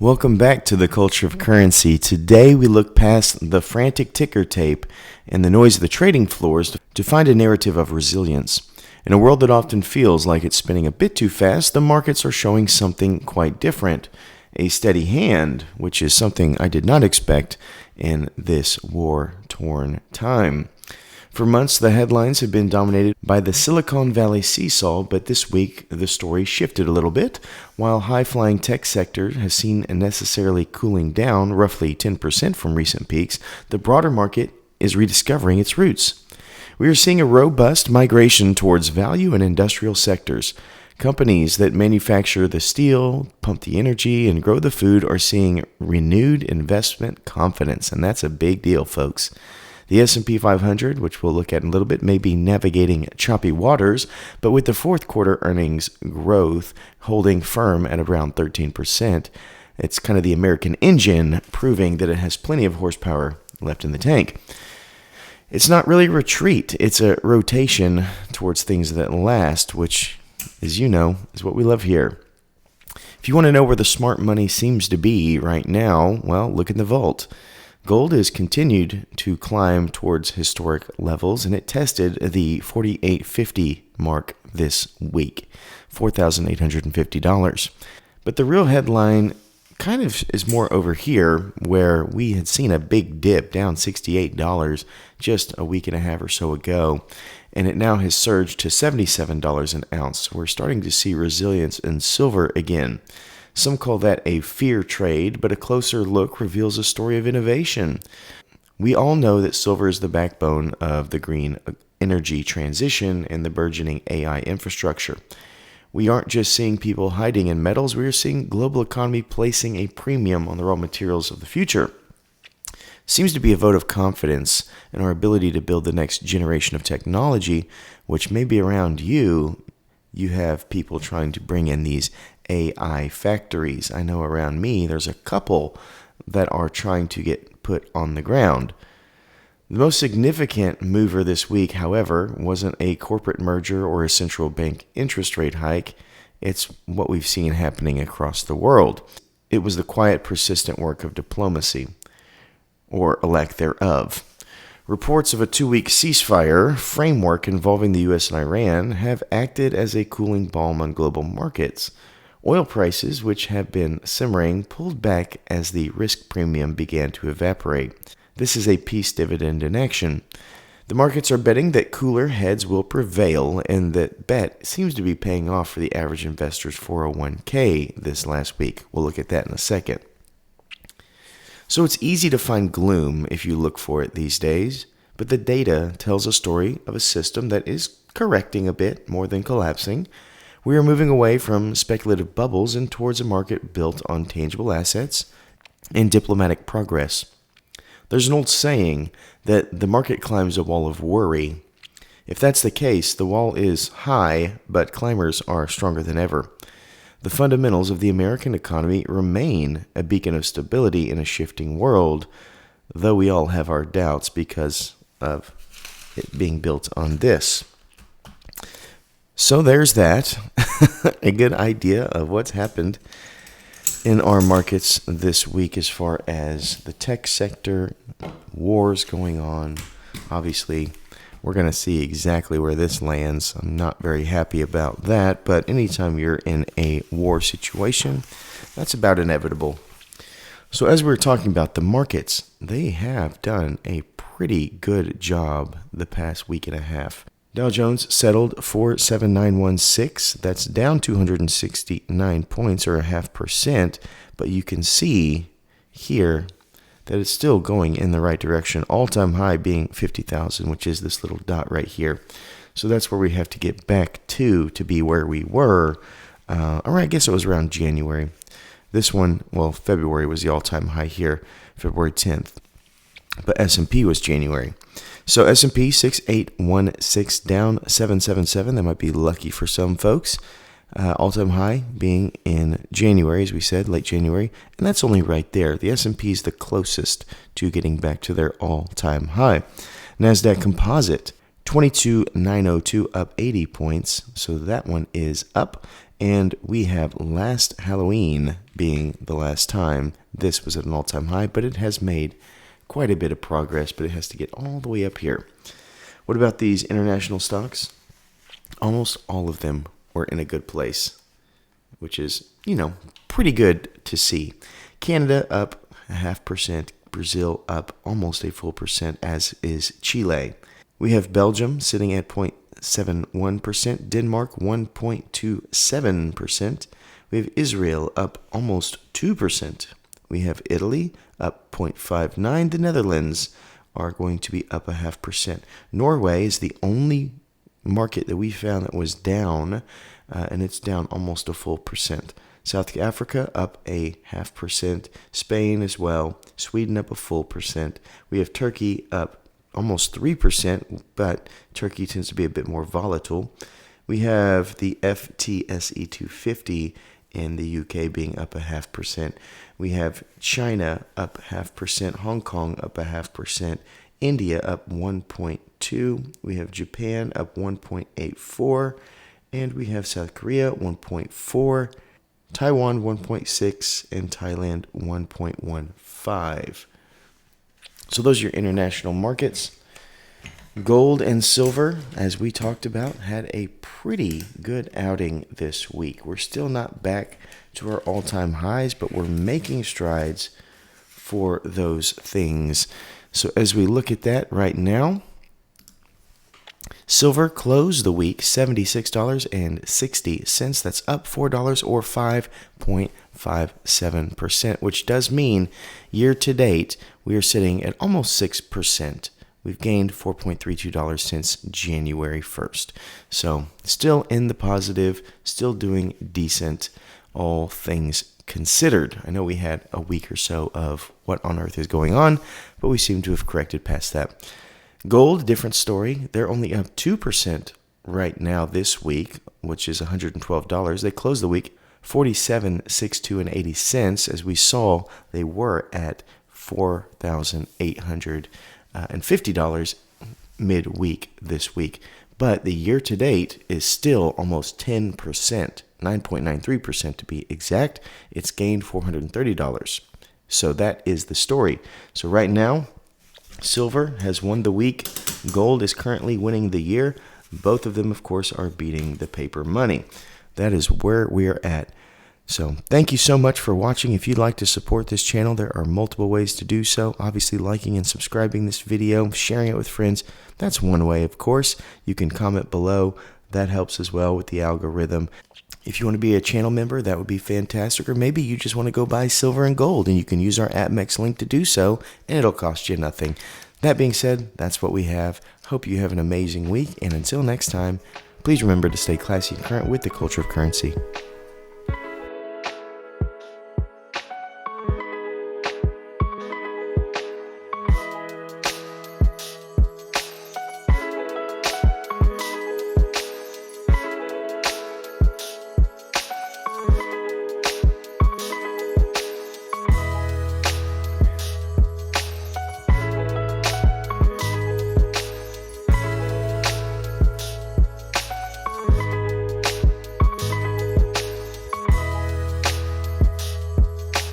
Welcome back to the Culture of Currency. Today we look past the frantic ticker tape and the noise of the trading floors to find a narrative of resilience. In a world that often feels like it's spinning a bit too fast, the markets are showing something quite different. A steady hand, which is something I did not expect in this war-torn time. For months, the headlines have been dominated by the Silicon Valley seesaw, but this week the story shifted a little bit. While high-flying tech sector has seen a necessarily cooling down, roughly 10% from recent peaks, the broader market is rediscovering its roots. We are seeing a robust migration towards value and industrial sectors. Companies that manufacture the steel, pump the energy, and grow the food are seeing renewed investment confidence, and that's a big deal, folks. The S&P 500, which we'll look at in a little bit, may be navigating choppy waters, but with the fourth quarter earnings growth holding firm at around 13%, it's kind of the American engine proving that it has plenty of horsepower left in the tank. It's not really a retreat, it's a rotation towards things that last, which, as you know, is what we love here. If you want to know where the smart money seems to be right now, well, look in the vault. Gold has continued to climb towards historic levels, and it tested the $4,850 mark this week, $4,850. But the real headline kind of is more over here, where we had seen a big dip down $68 just a week and a half or so ago, and it now has surged to $77 an ounce. We're starting to see resilience in silver again. Some call that a fear trade, but a closer look reveals a story of innovation. We all know that silver is the backbone of the green energy transition and the burgeoning AI infrastructure. We aren't just seeing people hiding in metals, we are seeing global economy placing a premium on the raw materials of the future. Seems to be a vote of confidence in our ability to build the next generation of technology, which may be around you. You have people trying to bring in these AI factories. I know around me there's a couple that are trying to get put on the ground. The most significant mover this week, however, wasn't a corporate merger or a central bank interest rate hike. It's what we've seen happening across the world. It was the quiet, persistent work of diplomacy, or a lack thereof. Reports of a 2-week ceasefire framework involving the U.S. and Iran have acted as a cooling balm on global markets. Oil prices, which have been simmering, pulled back as the risk premium began to evaporate. This is a peace dividend in action. The markets are betting that cooler heads will prevail, and that bet seems to be paying off for the average investor's 401k this last week. We'll look at that in a second. So it's easy to find gloom if you look for it these days, but the data tells a story of a system that is correcting a bit more than collapsing. We are moving away from speculative bubbles and towards a market built on tangible assets and diplomatic progress. There's an old saying that the market climbs a wall of worry. If that's the case, the wall is high, but climbers are stronger than ever. The fundamentals of the American economy remain a beacon of stability in a shifting world, though we all have our doubts because of it being built on this. So there's that, a good idea of what's happened in our markets this week as far as the tech sector, wars going on. Obviously, we're going to see exactly where this lands. I'm not very happy about that, but anytime you're in a war situation, that's about inevitable. So as we were talking about the markets, they have done a pretty good job the past week and a half. Dow Jones settled 47916. That's down 269 points or 0.5%, but you can see here that it's still going in the right direction. All-time high being 50,000, which is this little dot right here. So that's where we have to get back to be where we were. Or I guess it was around January. This one, well, February was the all-time high here, February 10th. But S&P was January. So S&P 6816 down 777. That might be lucky for some folks. All-time high being in January, as we said, late January. And that's only right there. The S&P is the closest to getting back to their all-time high. NASDAQ Composite 22,902 up 80 points. So that one is up. And we have last Halloween being the last time. This was at an all-time high, but it has made quite a bit of progress, but it has to get all the way up here. What about these international stocks? Almost all of them were in a good place, which is, pretty good to see. Canada up 0.5%, Brazil up almost a full percent, as is Chile. We have Belgium sitting at 0.71%, Denmark 1.27%. We have Israel up almost 2%. We have Italy up 0.59%. The Netherlands are going to be up 0.5%. Norway is the only market that we found that was down, and it's down almost a full percent. South Africa up 0.5%. Spain as well. Sweden up a full percent. We have Turkey up almost 3%, but Turkey tends to be a bit more volatile. We have the FTSE 250 in the UK being up 0.5%. We have China up 0.5%, Hong Kong up 0.5%, India up 1.2%, we have Japan up 1.84%, and we have South Korea 1.4%, Taiwan 1.6%, and Thailand 1.15%. So those are your international markets. Gold and silver, as we talked about, had a pretty good outing this week. We're still not back to our all-time highs, but we're making strides for those things. So as we look at that right now, silver closed the week $76.60. That's up $4 or 5.57%, which does mean year to date we are sitting at almost 6%. We've gained $4.32 since January 1st. So still in the positive, still doing decent, all things considered. I know we had a week or so of what on earth is going on, but we seem to have corrected past that. Gold, different story. They're only up 2% right now this week, which is $112. They closed the week $47.62 and 80 cents. As we saw, they were at $4,850 midweek this week. But the year to date is still almost 10%, 9.93% to be exact. It's gained $430. So that is the story. So right now, silver has won the week. Gold is currently winning the year. Both of them, of course, are beating the paper money. That is where we are at. So thank you so much for watching. If you'd like to support this channel, there are multiple ways to do so. Obviously, liking and subscribing this video, sharing it with friends. That's one way, of course. You can comment below. That helps as well with the algorithm. If you want to be a channel member, that would be fantastic. Or maybe you just want to go buy silver and gold, and you can use our APMEX link to do so, and it'll cost you nothing. That being said, that's what we have. Hope you have an amazing week, and until next time, please remember to stay classy and current with the culture of currency.